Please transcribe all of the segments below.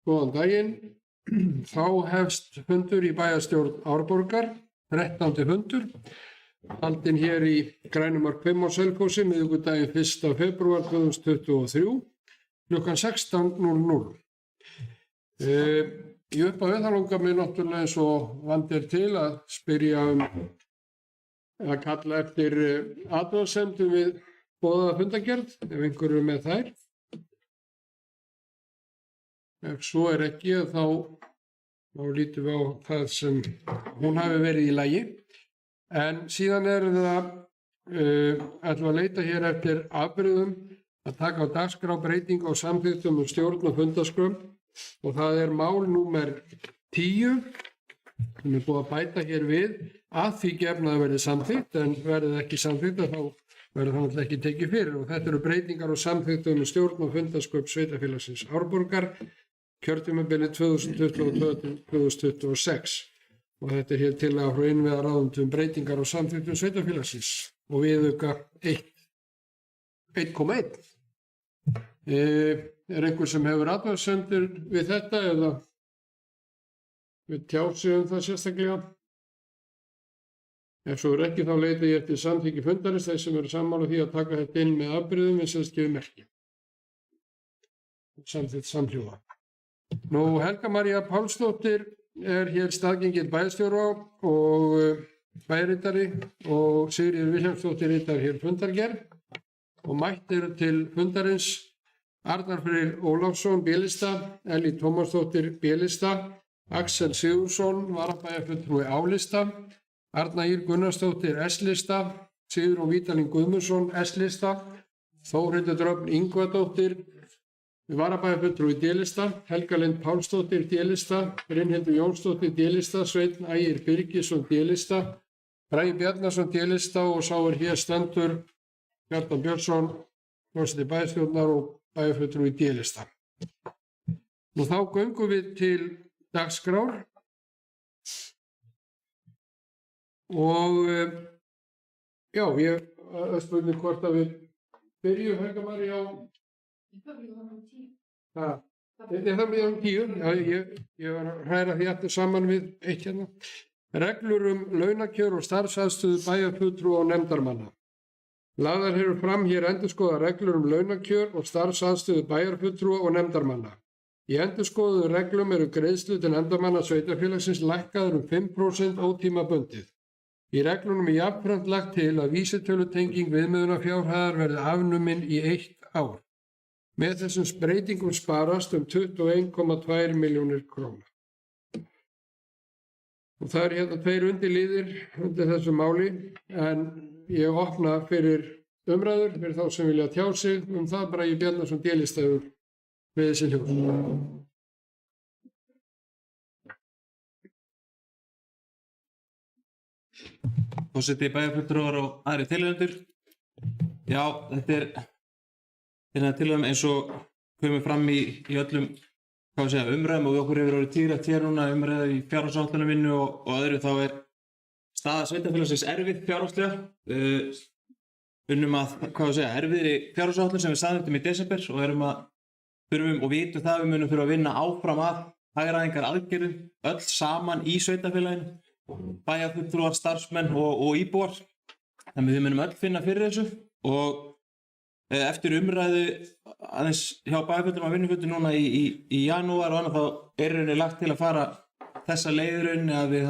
Góðan daginn. Þá hefst fundur í bæjarstjórn Árborgar, 13. fundur, haldinn hér í Grænumörk 5 á Selfossi, miðvikudaginn 1. febrúar 2023, klukkan 16:00. Í upphafi þá langar mig náttúrulega eins og vant er til að spyrja að kalla eftir athugasemdum við boðaða fundargerð, ef einhverju er með þær. Ef svo er ekki, þá lítum við á það sem hún hafi verið í lagi. En síðan er það, ætlum að leita hér eftir afbrigðum að taka á dagskrá breytingu á samþykktum stjórn og fundarskrám, og það er mál númer 10 sem er búið að bæta hér við að því gefna að verði samþykkt, en verði ekki samþykkt þá verður það náttúrulega ekki tekið fyrir, og þetta eru breytingar á samþykktum stjórn og fundarskrám sveitarfélagsins Árborgar kjörtímabilið 2022-2026, og þetta er hér tillaga frá innviðaráðuneytinu um breytingar á samþykktum sveitarfélagsins og viðauka 1,1. Er einhver sem hefur athugasemdir við þetta eða við tjá sig um það sérstaklega? Ef svo er ekki, þá leita ég eftir samþykki fundarins, þeir sem eru sammála því að taka þetta inn með afbrigðum eins og þess gefur merki. Samþykkt samhljóða. Helga María Pálsdóttir er hér staðgengill bæjarstjóra og bæjarritari, og Sigríður Vilhjálmsdóttir ritar hér fundargerð, og mætt eru til fundarins Arnar Freyr Ólafsson, B-lista, Ellý Tómasdóttir, B-lista, Axel Sigurðsson, varabæjarfulltrúi A-lista, Arna Ýr Gunnarsdóttir, S-lista, Sigurjón Vítalín Guðmundsson, S-lista, Þórhildur Dröfn Ingvadóttir, varabæjarfulltrúi D-lista, Helga Lind Pálsdóttir, D-lista, Brynhildur Jónsdóttir, D-lista, Sveinn Ægir Birgisson, D-lista, Bragi Bjarnason, D-lista, og sá er hér stendur Bjarnar Björnsson, forseti bæjarstjórnar og bæjarfulltrúi D-lista. Þá göngum við til dagskrár og ég spurning hvort að við byrjum, Helga María, á það byrjum 10. Ég var að hræra því aftur saman við eitt hérna. Reglur launakjör og starfsaðstöðu bæjarfulltrúa og nefndarmanna. Lagðar eru fram hér endurskoðaðar reglur launakjör og starfsaðstöðu bæjarfulltrúa og nefndarmanna. Í endurskoðuðu reglum eru greiðslur til nefndarmanna sveitarfélagsins lækkaðar 5% ótímabundið. Í reglunum er jafnframt lagt til að vísitölutenging viðmiðunarfjárhæðar verði afnumin í 1 ár. Með þessum breytingum sparast 21,2 milljónir króna. Og það er hérna 2 undirliðir undir þessu máli, en ég opna fyrir umræður fyrir þá sem vilja tjá sig um það. Bragi Bjarnason, D-lista, með þessi hljóð. Forseti, bæjarfulltrúar og aðrir tilheyrendur. Já, þetta er tilheyrum eins og komið fram í öllum umræðum, og okkur hefur orðið tíðrætt hér núna umræðu í fjárhagsáætlunarvinnu og öðru. Þá er staða sveitarfélagsins erfið fjárhagslega. Unnum að erfiðri fjárhagsáætlun sem við samþykktum í desember, og þurfum og vitum það við munum þurfa að vinna áfram að hagræðingar aðgerðum öll saman í sveitarfélaginu, bæjarfulltrúar, starfsmenn og íbúar. Þannig við munum öll finna fyrir þessu, og eftir umræðu aðeins hjá bæjarfulltrúum að vinnufundi núna í janúar og annað, þá er rauninni lagt til að fara þessa leiðurinn að við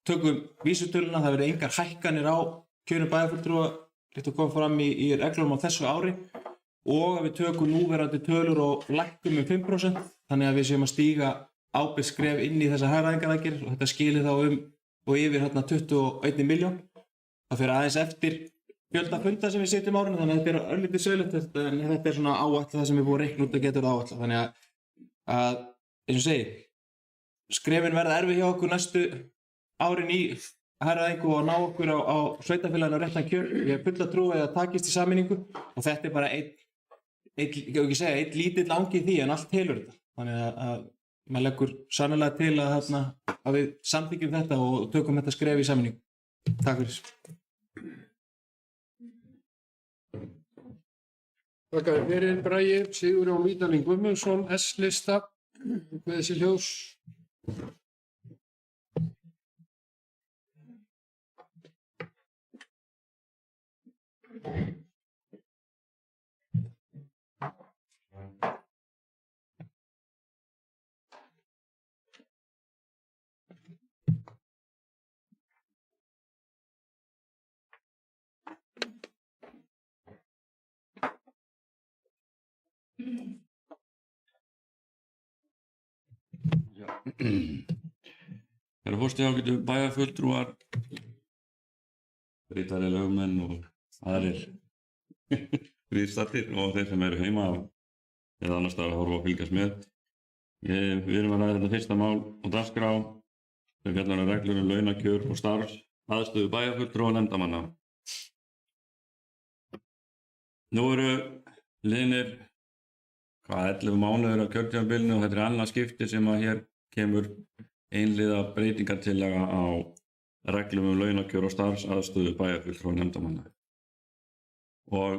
tökum vísitöluna. Það verði engar hækkanir á kjörum bæjarfulltrúa líkt og kom fram í reglum á þessu ári, og að við tökum núverandi tölur og lækkum 5%, þannig að við séum að stíga ábyrgt skref inn í þessa hagræðingaraðgerðir, og þetta skilir þá og yfir 21 milljón. Það fer aðeins eftir fjölda funda sem við setjum árinu, þannig að þetta er örlítið sögulegt, en þetta er svona áætlað það sem við búum að reikna út að geta áætlað. Þannig að eins og segi, skrefin verða erfið hjá okkur næstu árin í hagræðingu og ná okkur á sveitarfélaginu á réttan kjör. Ég hef fulla trú að það takist í sameiningu, og þetta er bara einn lítill angi í því, en allt telur þetta. Þannig að maður leggur sannarlega til að við samþykkjum þetta og tökum þetta skref í sameiningu. Takk fyrir. Þakka þér fyrir, Bragi. Sigurjón Vídalín Guðmundsson, S-lista, með þessi ljós. Herra forseti, ágætu bæjarfulltrúar, ritari lögmenn og aðrir viðstaddir og þeir sem eru heima eða annars staðar að horfa og fylgjast með. Við erum að ræða þetta fyrsta mál og dagskrá sem fjallar um reglur um launakjör og starfsaðstöðu bæjarfulltrúa og nefndarmanna. Nú eru liðnir 11 mánuðir af kjörtímabilinu og þetta annað skipti sem að hér kemur einhliða breytingartillaga á reglum um launakjör og starfsaðstöðu bæjarfulltrúa og nefndarmanna. Og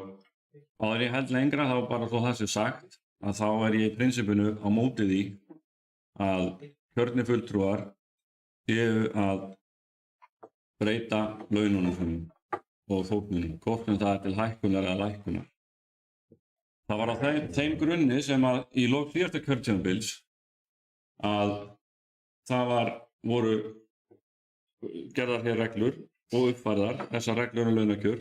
áður ég held lengra þá bara þó það sé sagt að þá ég í prinsipinu á móti því að kjörnir fulltrúar séu að breyta laununum sínum og þóknunum, hvort það til hækkunar eða lækkunar. Það var á þeim grunni sem að í lok síðasta kjörtímabils að voru gerðar hér reglur og uppfærðar þessar reglur um launakjör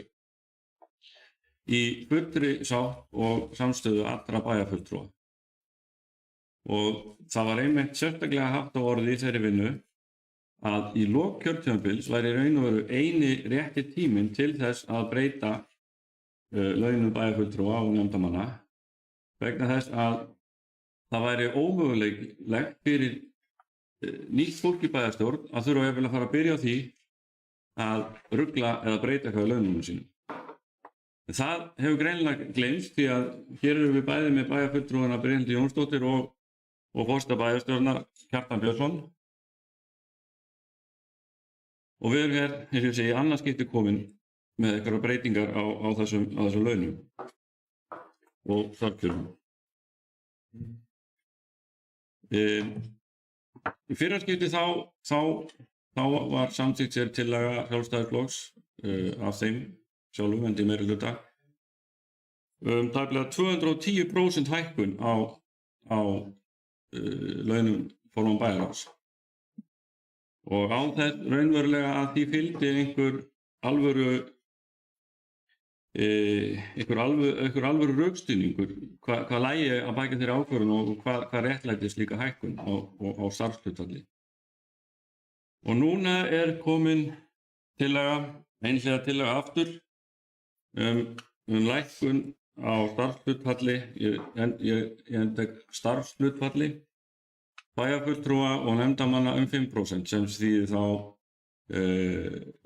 í fullri sátt og samstöðu allra bæjarfulltrúa. Og það var einmitt sérstaklega haft á orði í þeirri vinnu að í lok kjörtímabils væri í raun og veru eini rétti tíminn til þess að breyta launum bæjarfulltrúa og nefndarmanna vegna þess að það væri ómögulegt fyrir nýtt fólk í bæjarstjórn að þurfa að fara að byrja á því að rugla eða breyta eitthvað í laununum sínum. Það hefur greinilega gleymst því að hér erum við bæði með bæjarfulltrúana Brynhildi Jónsdóttir og forseta bæjarstjórnar Kjartan Björnsson. Og við erum hér, eins og ég segi, annað skipti komin með einhverjar breytingar á þessum launum og starfskjörum. Í fyrra skipti þá var samþykkt sér tillaga Sjálfstæðisflokks af þeim sjálfum endi meirihluta tæplega 210% hækkun á launum formann bæjarráðs. Og á þess raunverulega að því fylgdi einhver alvöru rökstuðningur hvað lægi að baki þeirri ákvörðun og hvað réttlæti slíka hækkun á starfshlutfalli. Og núna komin einhliða tillaga aftur lækkun á starfshlutfalli, ég endek starfshlutfalli bæjarfulltrúa og nefndarmanna 5% sem þýðir þá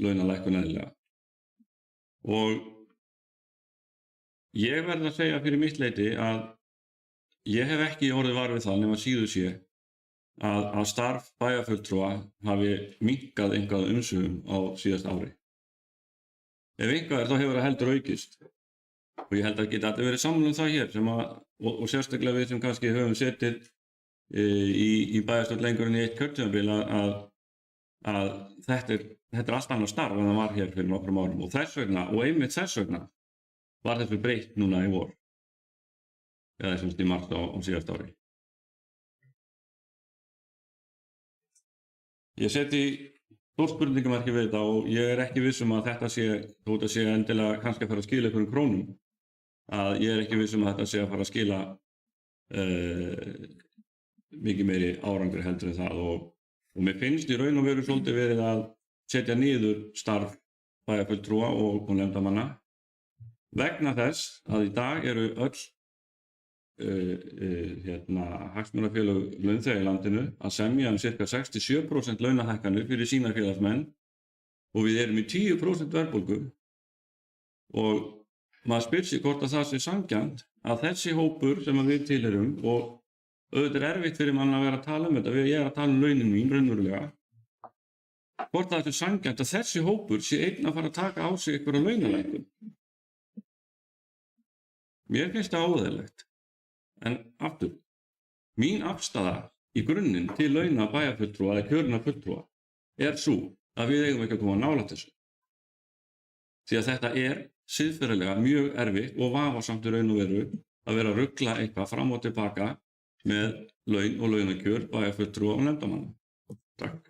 launalækkun eðlilega. Og ég verð að segja fyrir mitt leyti að ég hef ekki orðið var við það nema síður sé að starf bæjarfulltrúa hafi minnkað eitthvað umsvifum á síðasta ári. Ef eitthvað þá hefur það heldur aukist. Og ég held að geta allir verið sammála það hér og sérstaklega við sem kannski höfum setið í bæjarstjórn lengur en í eitt kjörtímabil að þetta er allt annað starf en það var hér fyrir nokkrum árum og einmitt þess vegna var þessu breytt núna í vor eða semst í mars á síðast ári. Ég seti stórspurningamerki við þetta og ég ekki viss að þetta þótt að sé endilega kannski að fara að skila einhverjum krónum, að ég ekki viss að þetta sé að fara að skila mikið meiri árangri heldur en það og mér finnst í raun og veru svolítið verið að setja niður starf bæjarfulltrúa og nefndarmanna vegna þess að í dag eru öll hagsmunafélög launþega í landinu að semja ca. 67% launahækkanir fyrir sína félagsmenn og við erum í 10% verðbólgu og maður spyr sig hvort að það sé sanngjarnt að þessi hópur sem við tilheyrum og auðvitað erfitt fyrir mann að vera að tala þetta, ég að tala launin mín raunverulega, hvort það er sanngjarnt að þessi hópur sé einn að fara að taka á sig einhverja launalækkun. mér finnst það óeðlilegt. En aftur, mín afstaða í grunninn til launa bæjarfulltrúa eða kjörinna fulltrúa er sú að við eigum ekki að koma nálægt þessu. Því að þetta er siðferðilega mjög erfitt og vafasamt í raun og veru að vera að rugla eitthvað fram og tilbaka með laun og launakjör bæjarfulltrúa og nefndarmanna. Takk.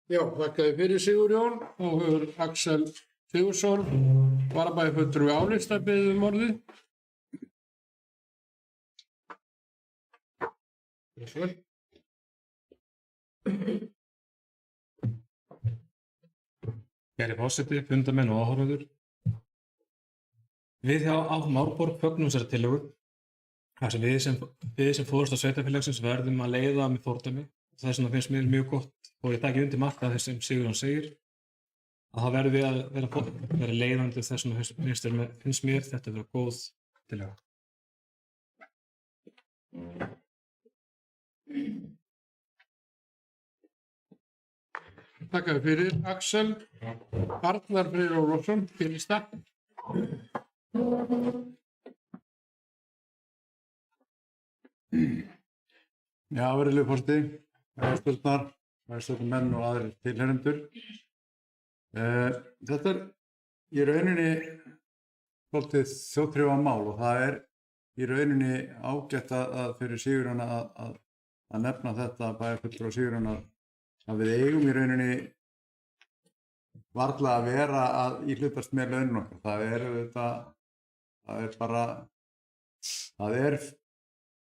Já, þakka þér fyrir Sigurjón og hefur Axel Sigurðsson, varabæjarfulltrúi Álitshæð beðið um orðið. Kæri forseti, fundarmenn og áhorfendur. Við hjá Árborg fögnum þessari tillögu þar sem við sem forysta sveitarfélagsins verðum að leiða með fordæmi. Þess vegna finnst mér mjög gott og ég taki undir margt af þess sem Sigurjón segir að það verður við að vera leiðandi. Þess vegna finnst mér þetta að vera góð tillaga. Þakka þér fyrir Axel. Arnar Freyr Ólafsson, fyrsta. Já, virðulegur forseti, bæjarstjórnarmenn og aðrir tilheyrendur. Þetta er í rauninni svolítið þjóðþrifamál og það er í rauninni ágætt að fyrir Sigurjón að nefna þetta bæjarfulltrúa Sigurjón að við eigum í rauninni varla að vera að íhlutast með launum okkar. Það er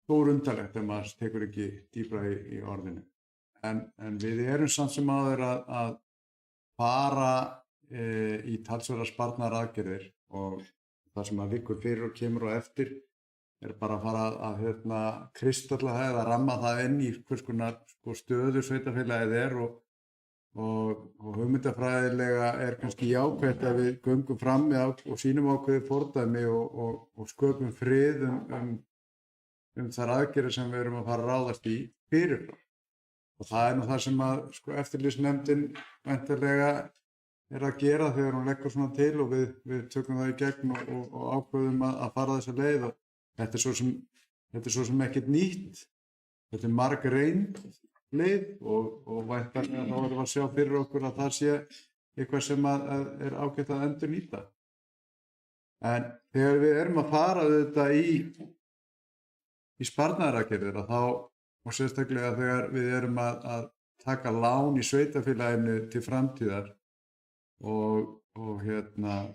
stórundarlegt ef maður tekur ekki dýpra í orðinu. En við erum samt sem áður að fara í talsverðar sparnaðaraðgerðir og það sem að liggur fyrir og kemur á eftir er bara að fara að kristalla það eða ramma það inn í hvers konar stöðu sveitarfélagið er og hugmyndafræðilega er kannski jákvætt að við göngum fram og sýnum ákveðið fordæmi og sköpum frið þær aðgerðir sem við erum að fara að ráðast í fyrirfram. Og það er nú það sem að eftirlitsnefndin væntanlega er að gera þegar hún leggur svona til og við tökum það í gegn og ákveðum að fara þessa leið. Og þetta er svo sem ekkert nýtt. Þetta er margreynd leið og væntanlega þá erum við að sjá fyrir okkur að það sé eitthvað sem er ágætt að endurnýta. En þegar við erum að fara þetta í sparnaðaraðgerðir og sérstaklega þegar við erum að taka lán í sveitarfélaginu til framtíðar og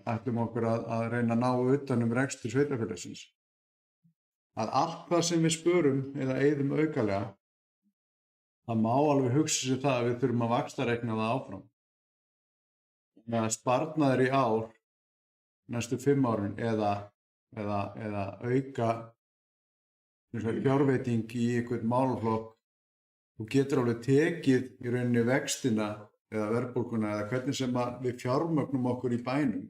ætlum okkur að reyna að ná utan rekstur sveitarfélagsins. Að allt það sem við spörum eða eyðum aukalega, það má alveg hugsa sér það að við þurfum að vaxtareikna það áfram. Þannig að sparnaður í ár, næstu 5 árin eða auka fjárveiting í einhvern málaflokk, þú getur alveg tekið í rauninni vextina eða verðbólguna eða hvernig sem við fjármögnum okkur í bænum.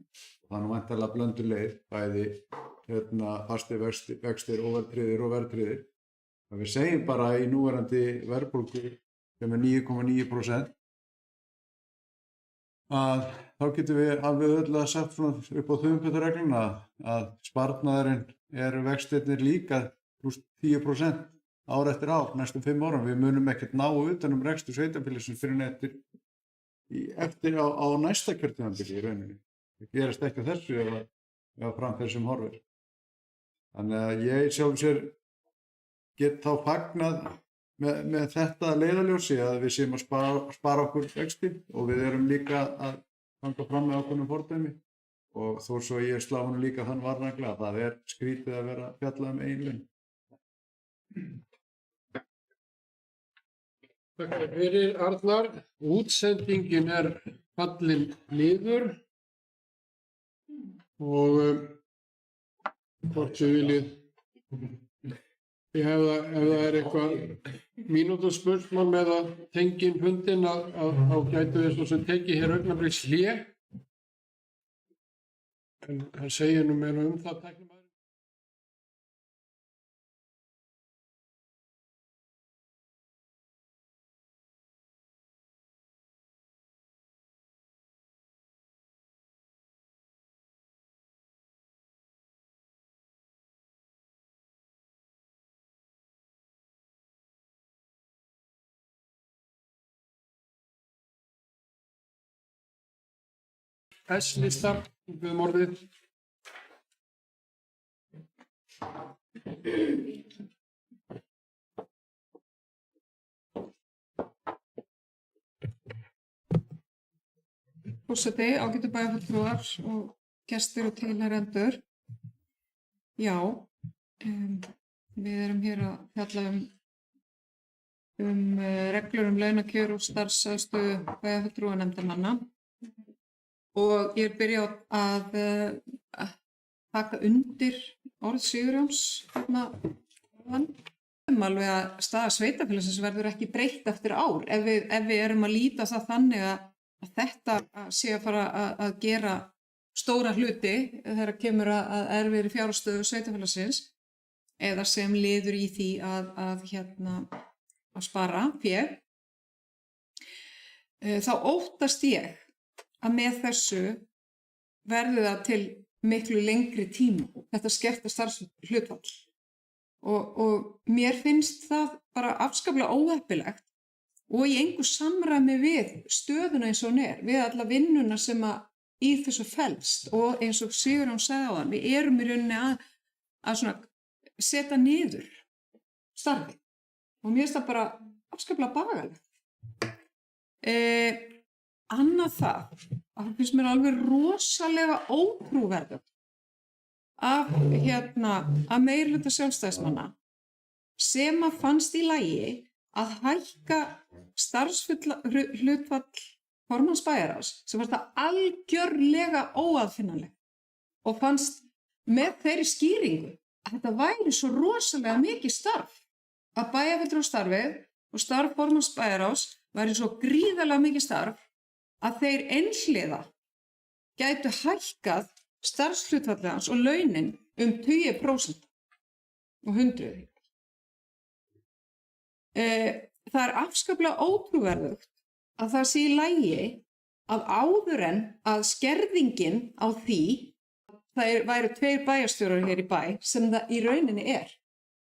Það er væntanlega blöndu leið, bæði fastir vextir óverðtryggðir og verðtryggðir. Við segjum bara í núverandi verðbólgu sem er 9,9% að þá getum við alveg öll sagt svona upp á þumbutaregluna að sparnaðurinn eru vextirnir líka pluss 10% ár eftir ár, næstum 5 árum. Við munum ekkert ná utan rekstur sveitarfélagsins fyrir eftir á næsta kjörtímabili í rauninni. Það gerist ekki þessu eða fram þessum horfir. Þannig að ég sjálf sér get þá fagnað með þetta leiðarljósi að við séum að spara okkur vexti og við erum líka að ganga fram með ákveðnum fordæmi og þó svo ég slá honum líka þann varnagla að það er skrítið að vera fjallað eigin laun. Takk fyrir Arnar. Útsendingin er fallin niður og hvort þið viljið ef það er eitthvað mínútuspursmál með að tengja inn fundinn þá gætu við svo sem tekið hér augnabliks hlé en hann segir nú meira það tæknimaður. S-lista, við orðið. Forseti, ágætu bæjarfulltrúar og gestir og tilheyrendur. Já, við erum hér að fjalla reglur launakjör og starfsaðstöðu bæjarfulltrúanefndarmanna og ég byrja á að taka undir orð Sigurjóns þarna alveg að staða sveitarfélagsins verður ekki breytt eftir ár ef við erum að líta það þannig að þetta sé að fara að gera stóra hluti þegar kemur að erfiðri fjárhagsstöðu sveitarfélagsins eða sem liður í því að spara fé. Þá óttast ég að með þessu verður það til miklu lengri tíma, þetta skerta starfshlutfall og mér finnst það bara afskaplega óheppilegt og í engu samræmi við stöðuna eins og hún við alla vinnuna sem að í þessu felst og eins og Sigurjón sagði á þann, við erum í rauninni að svona setja niður starfi og mér finnst það bara afskaplega bagalegt. Annað það finnst mér alveg rosalega ótrúverðugt af meirihluta sjálfstæðismanna sem að fannst í lagi að hækka starfshlutfall formanns bæjarráðs sem var það algjörlega óaðfinnanleg og fannst með þeirri skýringu að þetta væri svo rosalega mikið starf að bæjarfulltrúastarfið og starf formanns bæjarráðs væri svo gríðarlega mikið starf að þeir einhliða gætu hækkað starfshlutfallið hans og launin 20% og 100%. Það er afskaplega ótrúverðugt að það sé í lagi að áður en að skerðingin á því það væru 2 bæjarstjórar hér í bæ sem það í rauninni